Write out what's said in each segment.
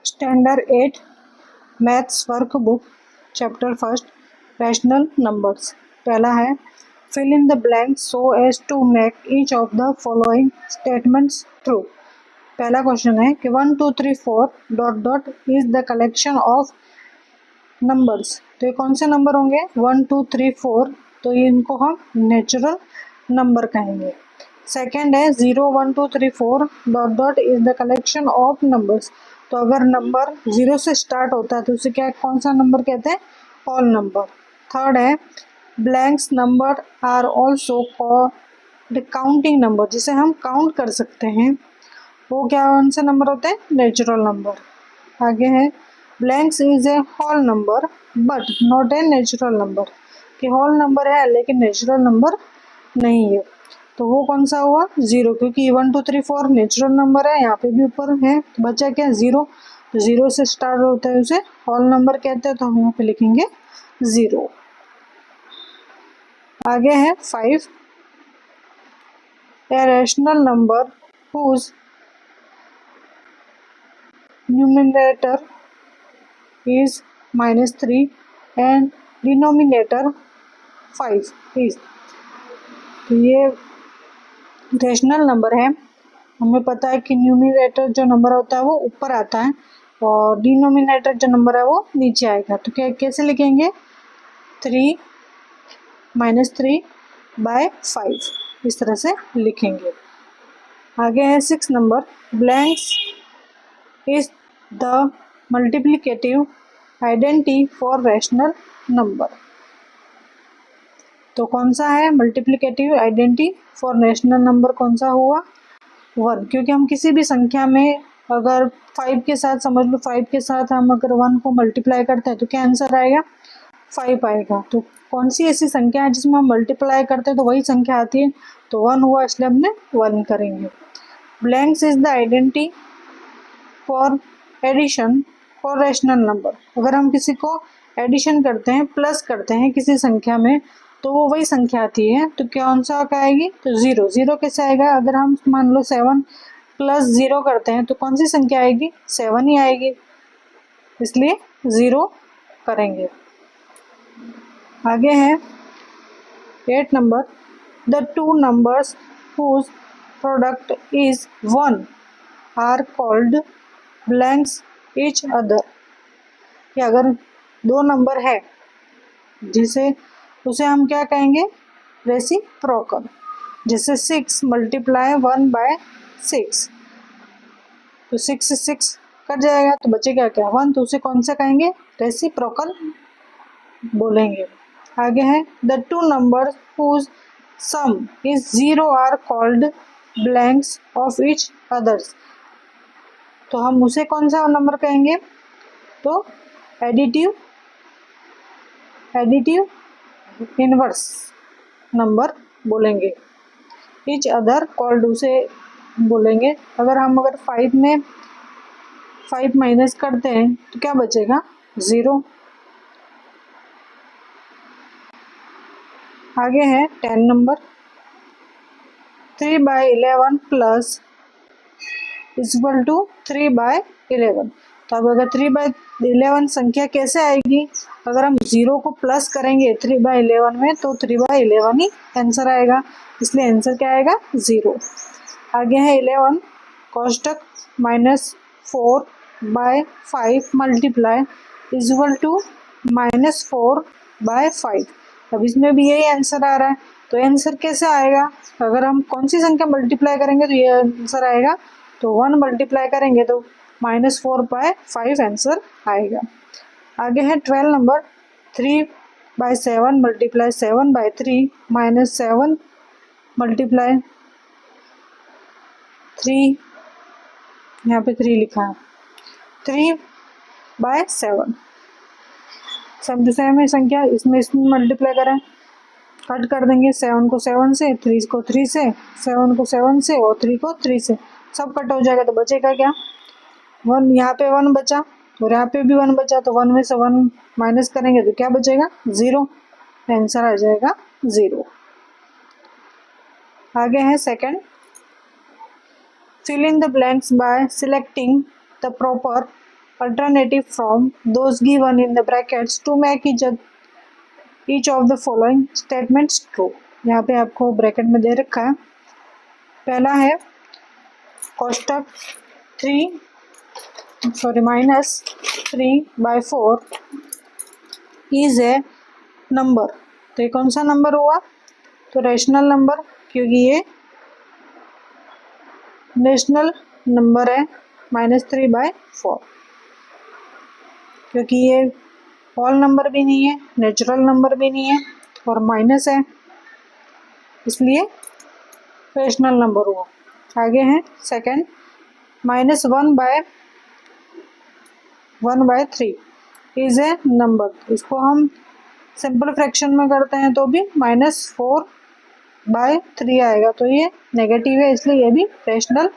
Standard 8 maths workbook chapter first rational numbers. पहला है fill in the blank so as to make each of the following statements true. पहला question है कि 1 2 3 4 dot dot is the collection of numbers. तो ये कौन से number होंगे? 1 2 3 4, तो ये इनको हम नेचुरल नंबर कहेंगे। सेकेंड है 0 1 2 3 4 dot dot is the collection of numbers. तो अगर नंबर 0 से स्टार्ट होता है तो उसे क्या कौन सा नंबर कहते हैं? Whole number. थर्ड है blanks number are also called counting number, जिसे हम काउंट कर सकते हैं, वो क्या कौन से नंबर होते हैं? Natural number. आगे है blanks is a whole number but not a natural number, कि होल नंबर है लेकिन नेचुरल नंबर नहीं है, तो वो कौन सा हुआ? 0, क्योंकि 1 2 3 4 नेचुरल नंबर है, यहाँ पे भी ऊपर है, तो बचा क्या? 0। तो 0 से स्टार्ट होता है उसे होल नंबर कहते हैं, तो हम यहाँ पे लिखेंगे 0। आगे है 5 a rational number whose numerator is -3 and denominator 5 is। तो ये रैशनल नंबर है। हमें पता है कि न्यूमरेटर जो नंबर होता है वो ऊपर आता है और डिनोमिनेटर जो नंबर है वो नीचे आएगा। तो क्या कैसे लिखेंगे? 3 -3/5 इस तरह से लिखेंगे। आगे है 6 number blanks is the multiplicative identity for rational number. तो कौन सा है multiplicative identity for rational number? कौन सा हुआ? 1, क्योंकि हम किसी भी संख्या में अगर 5 के साथ, समझ लो 5 के साथ हम अगर 1 को मल्टीप्लाई करते हैं तो क्या आंसर आएगा? 5 आएगा। तो कौन सी ऐसी संख्या है जिसमें हम मल्टीप्लाई करते हैं तो वही संख्या आती है? तो 1 हुआ, इसलिए हमने 1 करेंगे। Blanks is the identity for addition for rational number. अगर हम किसी को एडिशन करते हैं, प्लस करते हैं किसी संख्या में, तो वो वही संख्या आती है, तो कौन सा आएगी? तो 0। 0 कैसे आएगा? अगर हम मान लो 7 + 0 करते हैं तो कौन सी संख्या आएगी? 7 ही आएगी, इसलिए 0 करेंगे। आगे है 8 number the two numbers whose product is 1 are called blanks each other. कि अगर दो नंबर है जिसे उसे हम क्या कहेंगे? रेसिप्रोकल। जैसे 6 × 1/6, तो 6 से 6 कट जाएगा तो बचेगा क्या? 1, तो उसे कौन सा कहेंगे? रेसिप्रोकल बोलेंगे। आगे है the two number whose sum is 0 are called blanks of each others. तो हम उसे कौन सा नंबर कहेंगे? तो एडिटिव इनवर्स नंबर बोलेंगे। ईच अदर कॉल्ड उसे बोलेंगे। अगर 5 में 5 माइनस करते हैं तो क्या बचेगा? 0। आगे है 10 नंबर 3/11 प्लस इक्वल टू 3/11। तो अब अगर 3/11 संख्या कैसे आएगी? अगर हम 0 को प्लस करेंगे 3/11 में तो 3/11 ही आंसर आएगा, इसलिए आंसर क्या आएगा? 0। आगे है 11 कोष्टक -4/5 मल्टीप्लाई इक्वल टू -4/5। अब इसमें भी यही आंसर आ रहा है, तो आंसर कैसे आएगा? अगर हम कौन सी संख्या मल्टीप्लाई करेंगे तो ये आंसर आएगा? तो 1 मल्टीप्लाई करेंगे तो -4/5 आंसर आएगा। आगे है 12 नंबर 3/7 मल्टीप्लाई 7/3 -7 मल्टीप्लाई 3, यहाँ पे 3 लिखा है, 3/7 सेम टू सेम है संख्या, इसमें मल्टीप्लाई करें, कट कर देंगे 7 को 7 से, 3 को 3 से, 7 को 7 से और 3 को 3 से, सब कट हो जाएगा तो बचेगा क्या? 1। यहाँ पे 1 बचा और यहाँ पे भी 1 बचा, तो 1 में से 1 माइनस करेंगे तो क्या बचेगा? 0। आंसर आ जाएगा 0। आगे है second fill in the blanks by selecting the proper alternative from those given in the brackets to make each of the following statements true। यहाँ पे आपको ब्रैकेट में दे रखा है, पहला है कोष्टक -3/4 इज ए नंबर। तो ये कौन सा नंबर हुआ? तो रेशनल नंबर, क्योंकि ये नेशनल नंबर है -3/4, क्योंकि ये होल नंबर भी नहीं है, नेचुरल नंबर भी नहीं है और माइनस है, इसलिए रेशनल नंबर हुआ। आगे है सेकंड -1/3 इज ए नंबर। इसको हम सिंपल फ्रैक्शन में करते हैं तो भी -4/3 आएगा, तो ये नेगेटिव है, इसलिए ये भी रेशनल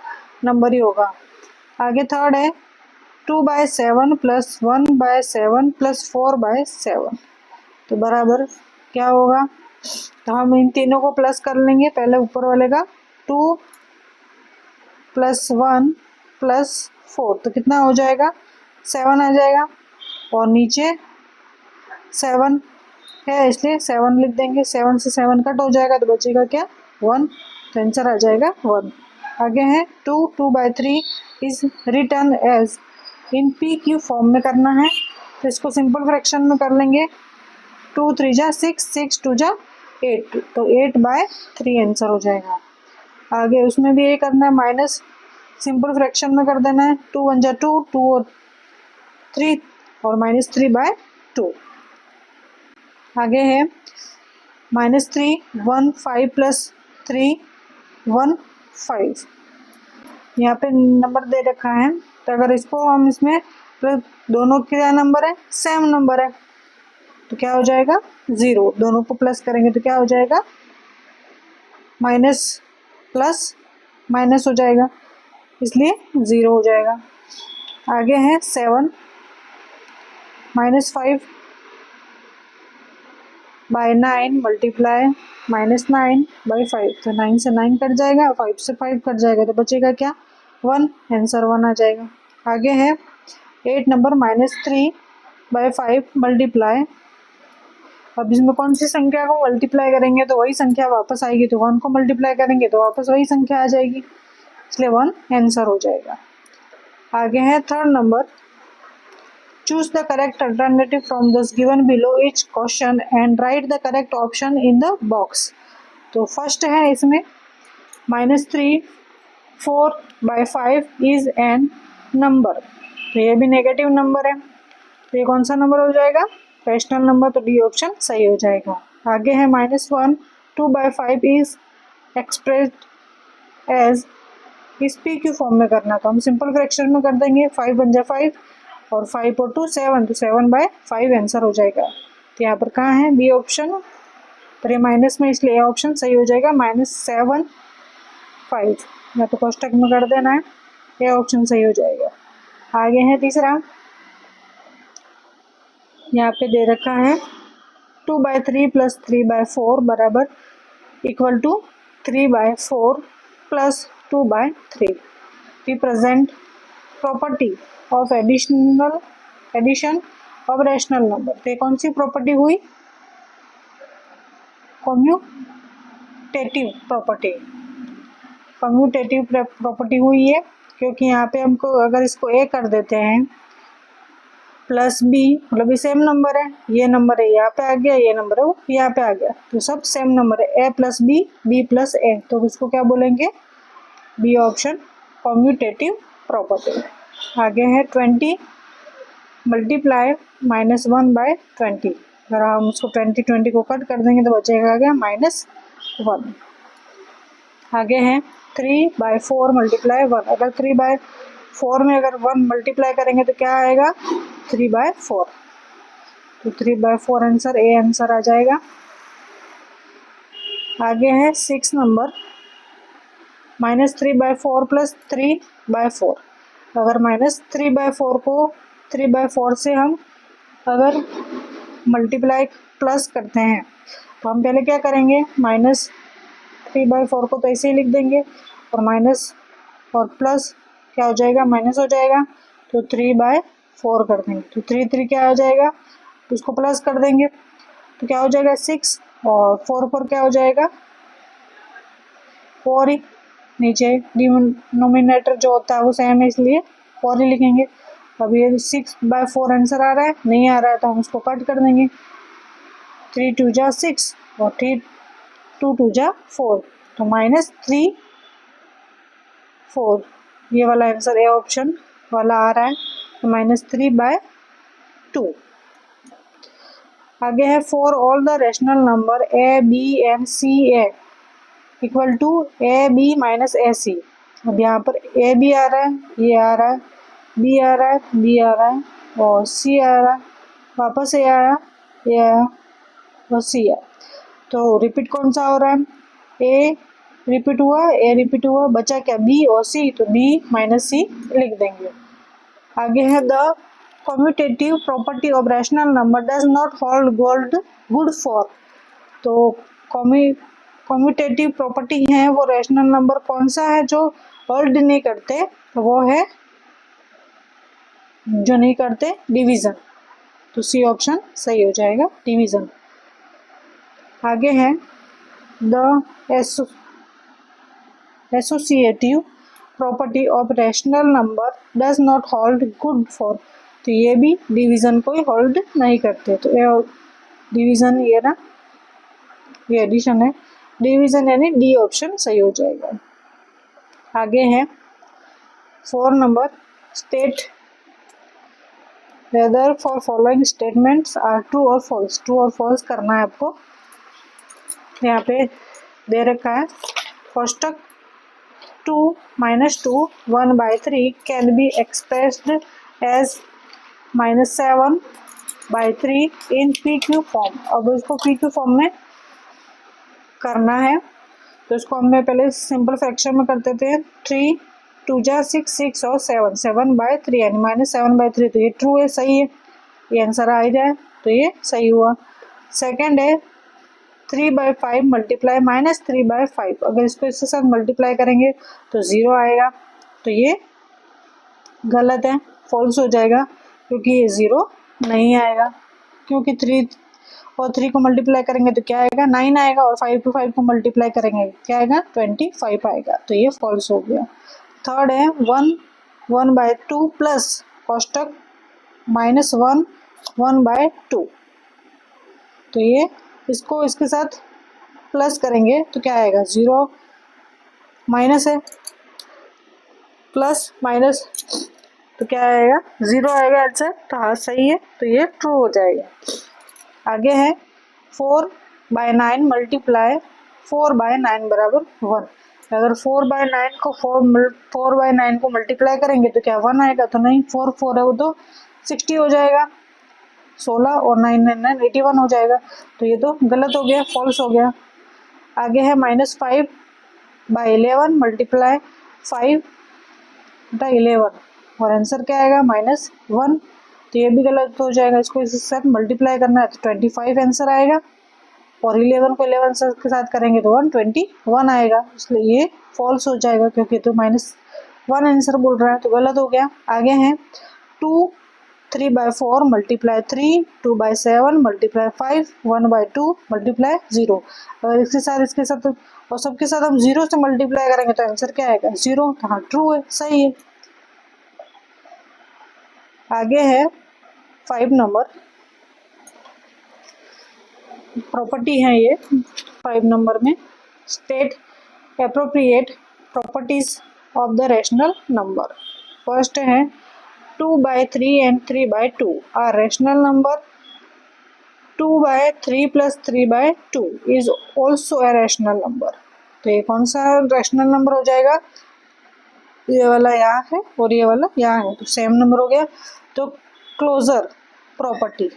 नंबर ही होगा। आगे थर्ड है 2/7 + 1/7 + 4/7, तो बराबर क्या होगा? तो हम इन तीनों को प्लस कर लेंगे। पहले ऊपर वाले का 2 + 1 + 4, तो कितना हो जाएगा? 7 आ जाएगा, और नीचे 7 है इसलिए 7 लिख देंगे। 7 से 7 कट हो जाएगा तो बचेगा क्या? 1, तो आंसर आ जाएगा 1। आगे है 2/3 is written as, in PQ form में करना है, तो इसको सिंपल फ्रैक्शन में कर लेंगे। 2 3 जा 6, 6 2 जा 8, तो 8/3 आंसर हो जाएगा। आगे उसमें भी ये करना है, माइनस सिंपल फ्रैक्शन में कर देना है। 2 1 जा 2, 2 और 3 और -3/2। आगे है -3 1 5 + 3 1 5, यहाँ पे नंबर दे रखा है, तो अगर इसको हम इसमें दोनों क्या नंबर है? सेम नंबर है, तो क्या हो जाएगा? 0। दोनों को प्लस करेंगे तो क्या हो जाएगा? माइनस प्लस माइनस हो जाएगा, इसलिए 0 हो जाएगा। आगे है 7 -5/9 मल्टीप्लाई -9/5, तो 9 से 9 कट जाएगा, 5 से 5 कट जाएगा, तो बचेगा क्या? 1, आंसर 1 आ जाएगा। आगे है 8 नंबर -3/5 मल्टीप्लाई, अब इसमें कौन सी संख्या को मल्टीप्लाई करेंगे तो वही संख्या वापस आएगी, तो 1 को मल्टीप्लाई करेंगे तो वापस वही संख्या आ जाएगी, इसलिए 1 आंसर हो जाएगा। आगे है third number choose the correct alternative from this given below each question and right the correct option in the box. तो फर्स्ट है इसमें -3/4/5 इज एन नंबर, तो ये भी नेगेटिव नंबर है, तो ये कौन सा नंबर हो जाएगा? रेशनल नंबर, तो डी ऑप्शन सही हो जाएगा। आगे है -1 2/5 इज एक्सप्रेस्ड एज, इस PQ फॉर्म में करना, तो हम सिंपल फ्रैक्शन में कर देंगे। 5 1 जा 5 और 5 और 2 7, तो 7/5 आंसर हो जाएगा। तो यहाँ पर कहाँ है? बी ऑप्शन, पर ये माइनस में इसलिए ए ऑप्शन सही हो जाएगा, -7/5, या तो कोष्टक में कर देना है, ए ऑप्शन सही हो जाएगा। आगे है तीसरा, यहाँ पे दे रखा है 2/3 + 3/4 बराबर equal to 3/4 + 2/3। Represent property of addition of rational number, तो कौन सी प्रॉपर्टी हुई? कम्यूटेटिव प्रॉपर्टी, कम्यूटेटिव प्रॉपर्टी हुई है, क्योंकि यहाँ पे हमको अगर इसको ए कर देते हैं प्लस बी, मतलब ये सेम नंबर है, ये नंबर है यहाँ पे आ गया, ये नंबर है वो यहाँ पे आ गया, तो सब सेम नंबर है, ए + बी, बी + ए, तो इसको क्या बोलेंगे? B option commutative property. आगे है 20 मल्टीप्लाई -1/20, अगर हम उसको 20 को कट कर देंगे तो बचेगा क्या? -1। आगे है 3/4 मल्टीप्लाई 1, अगर 3/4 में अगर 1 मल्टीप्लाई करेंगे तो क्या आएगा? 3/4, तो 3/4 आंसर ए आंसर आ जाएगा। आगे है 6 नंबर -3/4 + 3/4, अगर -3/4 को 3/4 से हम अगर मल्टीप्लाई प्लस करते हैं तो हम पहले क्या करेंगे? -3/4 को तो ऐसे ही लिख देंगे, और माइनस और प्लस क्या हो जाएगा? माइनस हो जाएगा, तो 3/4 4 कर देंगे तो 3 3 क्या हो जाएगा, तो उसको प्लस कर देंगे तो क्या हो जाएगा 6 और 4 4 क्या हो जाएगा 4 ही। नीचे डिनोमिनेटर जो होता है वो सेम है इसलिए 4 ही लिखेंगे। अब ये 6/4 आंसर आ रहा है, नहीं आ रहा है तो हम उसको कट कर देंगे। 3 2 जा 6 और 3 2 2 जा 4 तो -3 4 ये वाला आंसर ए ऑप्शन वाला आ रहा है तो -3/2। आगे है for all the rational number A B and C A equal to A B minus A C. अब यहाँ पर ए बी आ रहा है, ये आ रहा है, बी आ रहा है, बी आ रहा है और सी आ रहा है, वापस ए आया, ये आया और सी आया। तो रिपीट कौन सा हो रहा है, ए रिपीट हुआ, ए रिपीट हुआ, बचा क्या बी और सी, तो बी माइनस सी लिख देंगे। आगे है the commutative property of rational number does not hold good for. तो कम्यूटेटिव प्रॉपर्टी है वो रैशनल नंबर कौन सा है जो होल्ड नहीं करते, तो वो है जो नहीं करते डिवीजन, तो सी ऑप्शन सही हो जाएगा डिवीजन। आगे है the associative property of rational number does not hold good for. तो ये भी डिवीजन को ही होल्ड नहीं करते, तो ये डिवीजन ये ना, ये एडिशन है, डिवीजन यानी डी ऑप्शन सही हो जाएगा। आगे है 4 number state whether for following statements are true और फॉल्स। ट्रू और फॉल्स करना है आपको। यहाँ पे दे रखा है कोष्टक 2 - 2 1/3 can be expressed as -7/3 in P Q form. अब इसको पी क्यू फॉर्म में करना है तो इसको हमने पहले सिंपल फ्रैक्शन में करते थे। 3 2 जा 6 6 और 7 7/3 यानी -7/3, तो ये ट्रू है, सही है, ये आंसर आ ही जाए तो ये सही हुआ। सेकंड है 3/5 मल्टीप्लाई -3/5, अगर इसको इसके साथ मल्टीप्लाई करेंगे तो 0 आएगा, तो ये गलत है, फॉल्स हो जाएगा क्योंकि ये 0 नहीं आएगा, क्योंकि 3 और 3 को मल्टीप्लाई करेंगे तो क्या आएगा 9 आएगा और 5 to 5 को मल्टीप्लाई करेंगे क्या आएगा 25 आएगा, तो ये फॉल्स हो गया। थर्ड है 1/2 प्लस कोष्टक -1 1/2, तो ये इसको इसके साथ प्लस करेंगे तो क्या आएगा 0, माइनस है प्लस माइनस तो क्या आएगा 0 आएगा आंसर, तो हाँ सही है, तो ये ट्रू हो जाएगा। आगे है 4/9 मल्टीप्लाई 4/9 बराबर 1। अगर 4/9 को 4/9 को मल्टीप्लाई करेंगे तो क्या 1 आएगा, तो नहीं, 4 4 है वो तो 60 हो जाएगा, 16 और 9 9 9 81 हो जाएगा, तो ये तो गलत हो गया, फॉल्स हो गया। आगे है -5/11 मल्टीप्लाई 5/11 और आंसर क्या आएगा -1, तो ये भी गलत हो जाएगा, इसको इसके साथ मल्टीप्लाई करना है तो 25 आंसर आएगा और 11 को 11 के साथ करेंगे तो 121 आएगा, इसलिए ये फॉल्स हो जाएगा क्योंकि तो -1 आंसर बोल रहा है, तो गलत हो गया। आगे हैं 2 3/4 मल्टीप्लाई 3 2/7 मल्टीप्लाई 5 1/2 मल्टीप्लाई 0। अगर इसके साथ और सबके साथ हम 0 से मल्टीप्लाई करेंगे तो आंसर क्या आएगा 0, तो हाँ ट्रू है, सही है। आगे है 5 नंबर प्रॉपर्टी है, ये 5 नंबर में state appropriate properties of the rational number. First है 2/3 and 3/2 are rational number. 2/3 plus 3/2 is also a rational number. तो ये कौन सा रैशनल नंबर हो जाएगा, ये वाला यहाँ है और ये वाला यहाँ है, तो सेम नंबर हो गया, तो closure property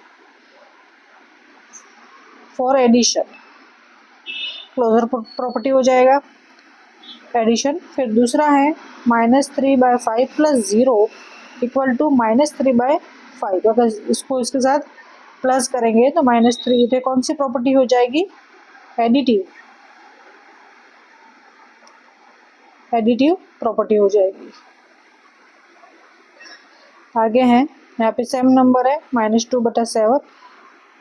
for addition, closure property हो जाएगा एडिशन। फिर दूसरा है -3/5 प्लस 0 इक्वल टू -3/5, अगर इसको इसके साथ प्लस करेंगे तो -3, तो कौन सी प्रॉपर्टी हो जाएगी, एडिटिव प्रॉपर्टी हो जाएगी। आगे है यहाँ पे सेम नंबर है -2/7,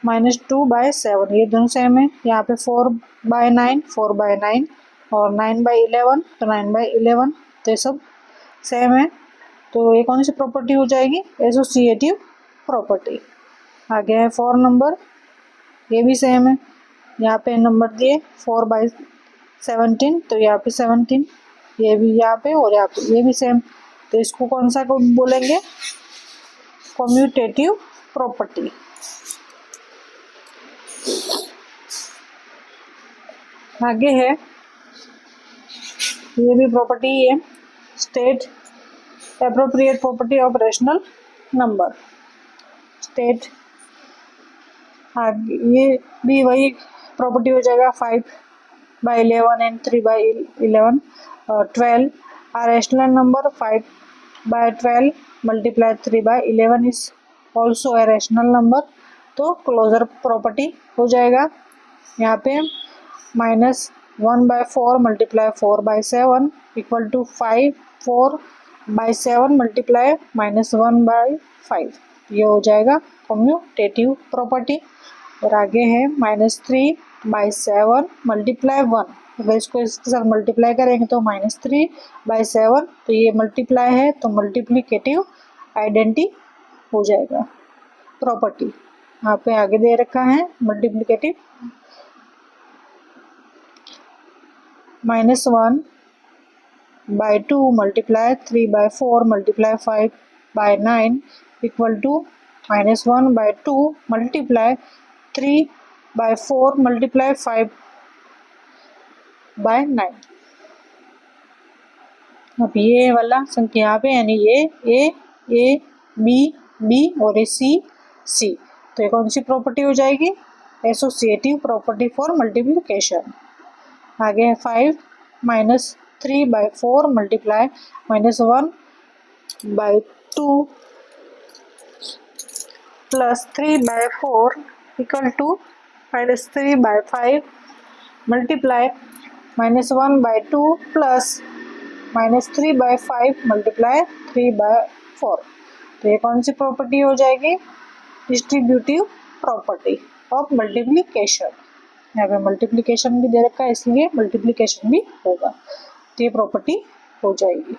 -2/7 ये दोनों सेम है। यहाँ पे 4/9 4/9 और 9/11 तो 9/11, तो ये सब सेम है। तो ये कौन सी प्रॉपर्टी हो जाएगी? Associative property. आगे है 4 नंबर, ये भी सेम है। यहाँ पे नंबर दिए 4/17, तो यहाँ पे 17, ये भी यहाँ पे और यहाँ पे ये भी सेम, तो इसको कौन सा को बोलेंगे? Commutative property. आगे है, ये भी प्रॉपर्टी है, state appropriate property of rational number. State, आगे ये भी वही प्रॉपर्टी हो जाएगा। 5/11 एंड 3/11 और 12 are rational number. 5/12 multiply 3/11 is also a rational number, तो क्लोजर प्रॉपर्टी हो जाएगा। यहाँ पे -1/4 मल्टीप्लाई 4/7 इक्वल टू 5, 4/7 मल्टीप्लाई -1/5, ये हो जाएगा कम्यूटेटिव प्रॉपर्टी। और आगे है -3/7 मल्टीप्लाई 1, अगर इसको इसके साथ मल्टीप्लाई करेंगे तो -3/7, तो ये मल्टीप्लाई है तो मल्टीप्लिकेटिव आइडेंटिटी हो जाएगा प्रॉपर्टी। यहाँ पे आगे दे रखा है multiplicative -1/2 multiply 3/4 multiply 5/9 equal to -1/2 multiply 3/4 multiply 5/9। अब ये वाला संख्या यहाँ पे, यानी ये ए बी बी और ये सी, तो ये कौन सी प्रॉपर्टी हो जाएगी? Associative property for multiplication. आगे है 5 -3/4 multiply -1/2 plus 3/4 equal to -3/5 multiply -1/2 plus -3/5 multiply 3/4, तो ये कौन सी प्रॉपर्टी हो जाएगी? Distributive property of multiplication. यहाँ पे मल्टीप्लिकेशन भी दे रखा है, इसलिए मल्टीप्लिकेशन भी होगा, तो ये प्रॉपर्टी हो जाएगी।